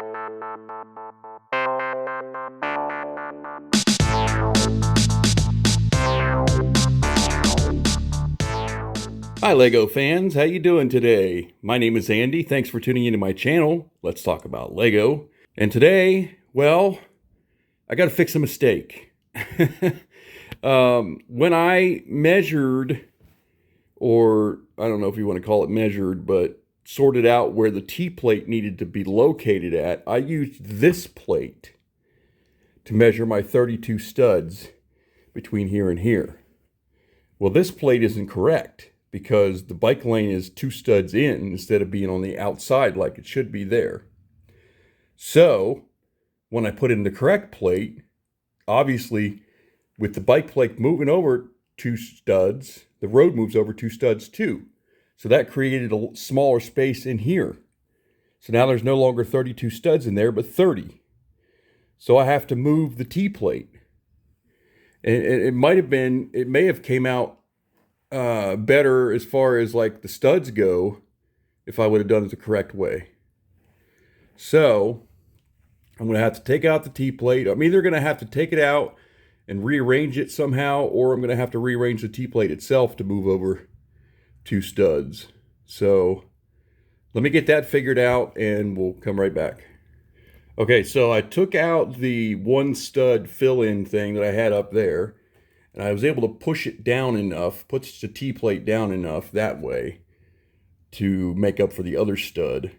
Hi Lego fans, how you doing today? My name is Andy. Thanks for tuning into my channel. Let's talk about Lego. And today, well, I got to fix a mistake. When I measured, or I don't know if you want to call it measured, but sorted out where the T-plate needed to be located at, I used this plate to measure my 32 studs between here and here. Well, this plate isn't correct, because the bike lane is 2 studs in instead of being on the outside like it should be there. So when I put in the correct plate, obviously with the bike plate moving over 2 studs, the road moves over 2 studs too. So that created a smaller space in here. So now there's no longer 32 studs in there, but 30. So I have to move the T-plate. And it may have came out better as far as like the studs go if I would have done it the correct way. So I'm going to have to take out the T-plate. I'm either going to have to take it out and rearrange it somehow, or I'm going to have to rearrange the T-plate itself to move over 2 studs. So let me get that figured out and we'll come right back. Okay, so I took out the 1 stud fill-in thing that I had up there, and I was able to push it down enough, push the T-plate down enough that way to make up for the other stud.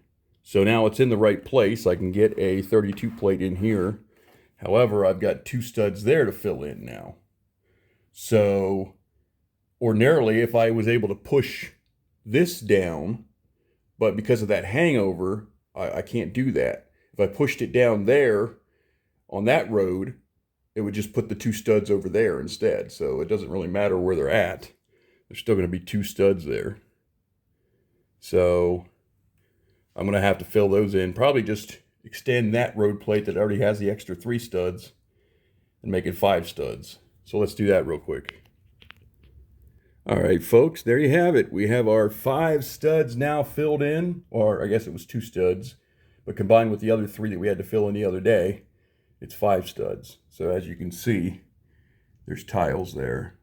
So now it's in the right place. I can get a 32 plate in here. However, I've got 2 studs there to fill in now. So ordinarily, if I was able to push this down, but because of that hangover, I can't do that. If I pushed it down there on that road, it would just put the 2 studs over there instead. So it doesn't really matter where they're at. There's still going to be 2 studs there. So I'm going to have to fill those in. Probably just extend that road plate that already has the extra 3 studs and make it 5 studs. So let's do that real quick. All right, folks, there you have it. We have our 5 studs now filled in, or I guess it was 2 studs, but combined with the other 3 that we had to fill in the other day, it's 5 studs. So as you can see, there's tiles there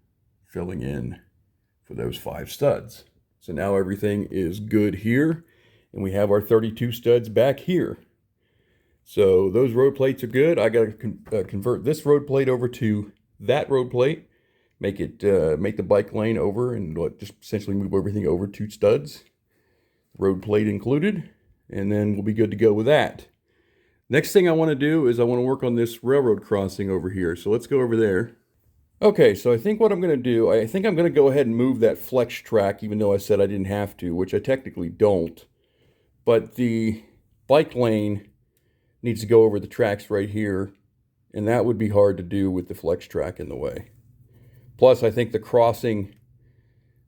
filling in for those 5 studs. So now everything is good here, and we have our 32 studs back here. So those road plates are good. I got to convert this road plate over to that road plate, make the bike lane over, and just essentially move everything over 2 studs, road plate included, and then we'll be good to go with that. Next thing I want to do is I want to work on this railroad crossing over here. So let's go over there. Okay, so I think what I'm going to do, I think I'm going to go ahead and move that flex track, even though I said I didn't have to, which I technically don't. But the bike lane needs to go over the tracks right here, and that would be hard to do with the flex track in the way. Plus, I think the crossing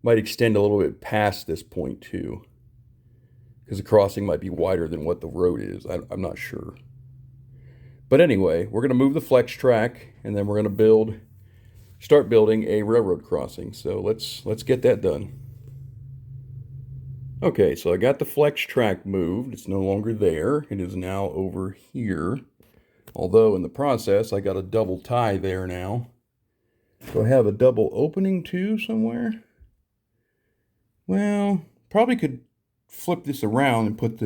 might extend a little bit past this point too, because the crossing might be wider than what the road is. I'm not sure. But anyway, we're going to move the flex track, and then we're going to start building a railroad crossing. So let's get that done. Okay, so I got the flex track moved. It's no longer there. It is now over here. Although in the process, I got a double tie there now. Do I have a double opening too somewhere? Well, probably could flip this around and put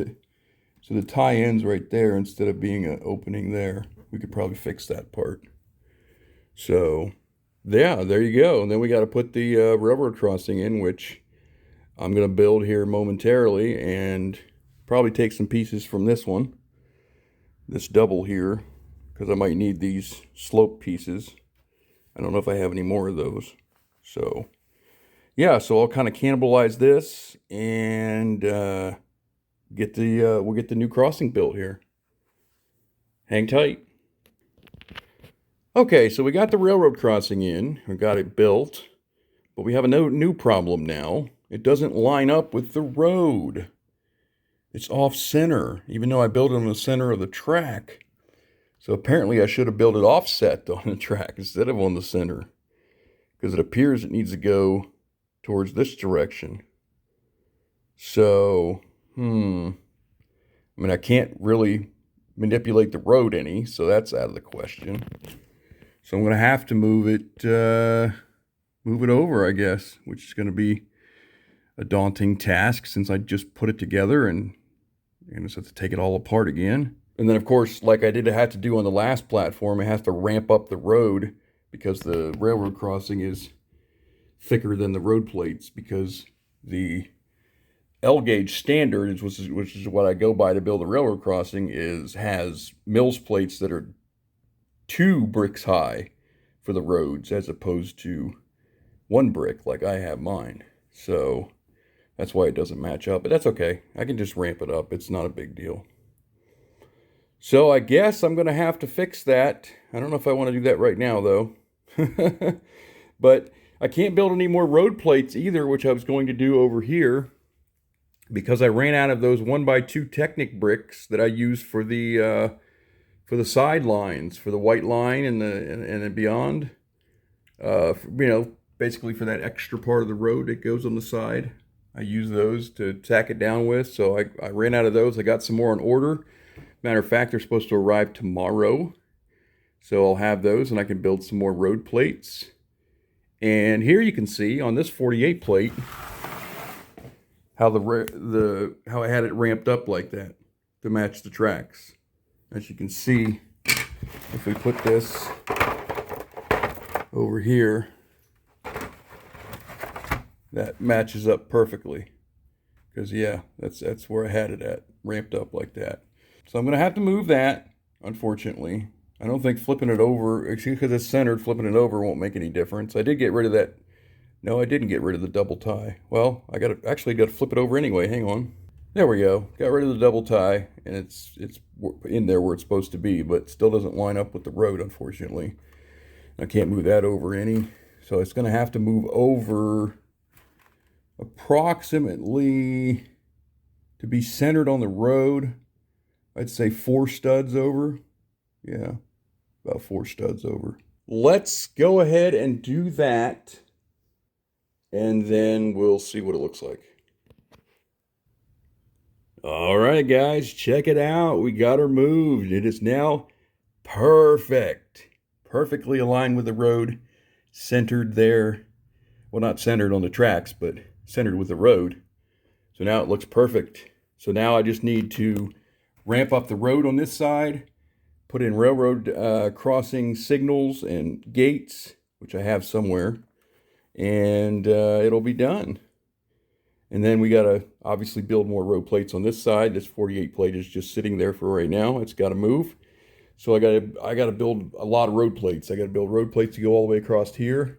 so the tie ends right there instead of being an opening there. We could probably fix that part. So yeah, there you go. And then we got to put the railroad crossing in, which I'm going to build here momentarily, and probably take some pieces from this double here, because I might need these slope pieces. I don't know if I have any more of those. So yeah, so I'll kind of cannibalize this and we'll get the new crossing built here. Hang tight. Okay, so we got the railroad crossing in. We got it built, but we have a new problem now. It doesn't line up with the road. It's off center, even though I built it on the center of the track. So apparently I should have built it offset on the track instead of on the center, because it appears it needs to go towards this direction. So, I mean, I can't really manipulate the road any, so that's out of the question. So I'm going to have to move it over, I guess, which is going to be a daunting task since I just put it together and I just have to take it all apart again. And then, of course, like I had to do on the last platform, I have to ramp up the road because the railroad crossing is thicker than the road plates, because the L gauge standard, which is what I go by to build a railroad crossing, has mills plates that are 2 bricks high for the roads as opposed to 1 brick like I have mine. So that's why it doesn't match up, but that's okay. I can just ramp it up. It's not a big deal. So I guess I'm going to have to fix that. I don't know if I want to do that right now, though. But I can't build any more road plates either, which I was going to do over here, because I ran out of those 1x2 Technic bricks that I used for the sidelines, for the white line and the beyond. Basically for that extra part of the road that goes on the side. I use those to tack it down with. So I ran out of those. I got some more on order. Matter of fact, they're supposed to arrive tomorrow. So I'll have those and I can build some more road plates. And here you can see on this 48 plate how how I had it ramped up like that to match the tracks. As you can see, if we put this over here, that matches up perfectly. Because yeah, that's where I had it at, ramped up like that. So I'm going to have to move that, unfortunately. I don't think flipping it over, because it's centered, flipping it over won't make any difference. I did get rid of that. No, I didn't get rid of the double tie. Well, I actually got to flip it over anyway. Hang on. There we go. Got rid of the double tie, and it's in there where it's supposed to be, but still doesn't line up with the road, unfortunately. I can't move that over any. So it's going to have to move over approximately, to be centered on the road, I'd say 4 studs over. Yeah, about 4 studs over. Let's go ahead and do that, and then we'll see what it looks like. All right, guys, check it out. We got her moved. It is now perfect. Perfectly aligned with the road, centered there. Well, not centered on the tracks, but centered with the road. So now it looks perfect. So now I just need to ramp up the road on this side, put in railroad crossing signals and gates, which I have somewhere, and it'll be done. And then we got to obviously build more road plates on this side. This 48 plate is just sitting there for right now. It's got to move. So I got to build a lot of road plates. I got to build road plates to go all the way across here.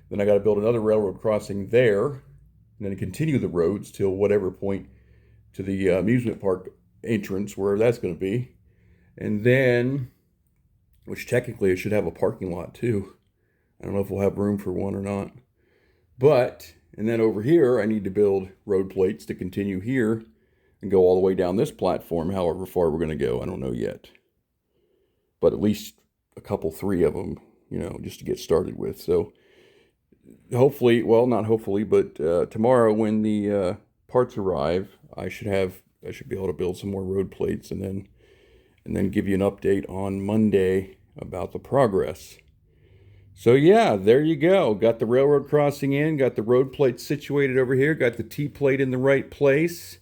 Then I got to build another railroad crossing there, and then continue the roads till whatever point to the amusement park entrance, where that's going to be. And then, which technically it should have a parking lot too. I don't know if we'll have room for one or not. But, and then over here, I need to build road plates to continue here and go all the way down this platform, however far we're going to go. I don't know yet. But at least a couple, 3 of them, just to get started with. So hopefully, well, not hopefully, but tomorrow when the parts arrive, I should be able to build some more road plates, and then give you an update on Monday about the progress. So yeah, there you go. Got the railroad crossing in, got the road plate situated over here, got the T-plate in the right place,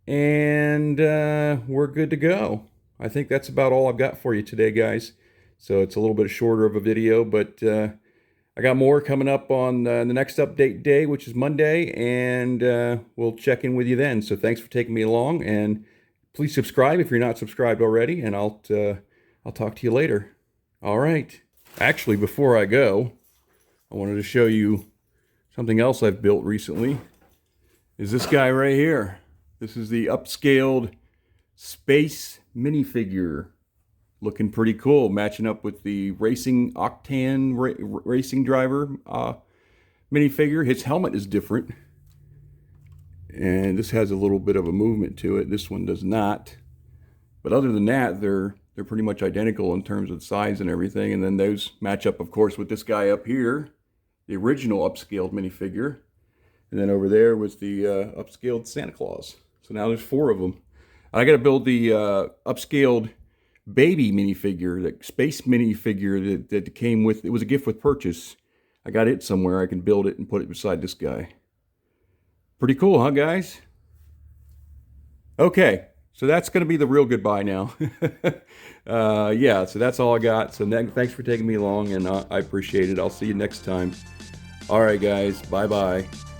and we're good to go. I think that's about all I've got for you today, guys. So it's a little bit shorter of a video, but I got more coming up on the next update day, which is Monday, and we'll check in with you then. So thanks for taking me along, and please subscribe if you're not subscribed already, and I'll talk to you later. All right. Actually, before I go, I wanted to show you something else I've built recently. Is this guy right here. This is the Upscaled space minifigure. Looking pretty cool, matching up with the racing Octane racing driver minifigure. His helmet is different, and this has a little bit of a movement to it. This one does not. But other than that, they're pretty much identical in terms of size and everything. And then those match up, of course, with this guy up here, the original Upscaled minifigure. And then over there was the Upscaled Santa Claus. So now there's 4 of them. I got to build the Upscaled baby minifigure, that space minifigure that came with, it was a gift with purchase. I got it somewhere. I can build it and put it beside this guy. Pretty cool, huh, guys? Okay, so that's going to be the real goodbye now. Yeah, so that's all I got. So thanks for taking me along, and I appreciate it. I'll see you next time. All right, guys. Bye-bye.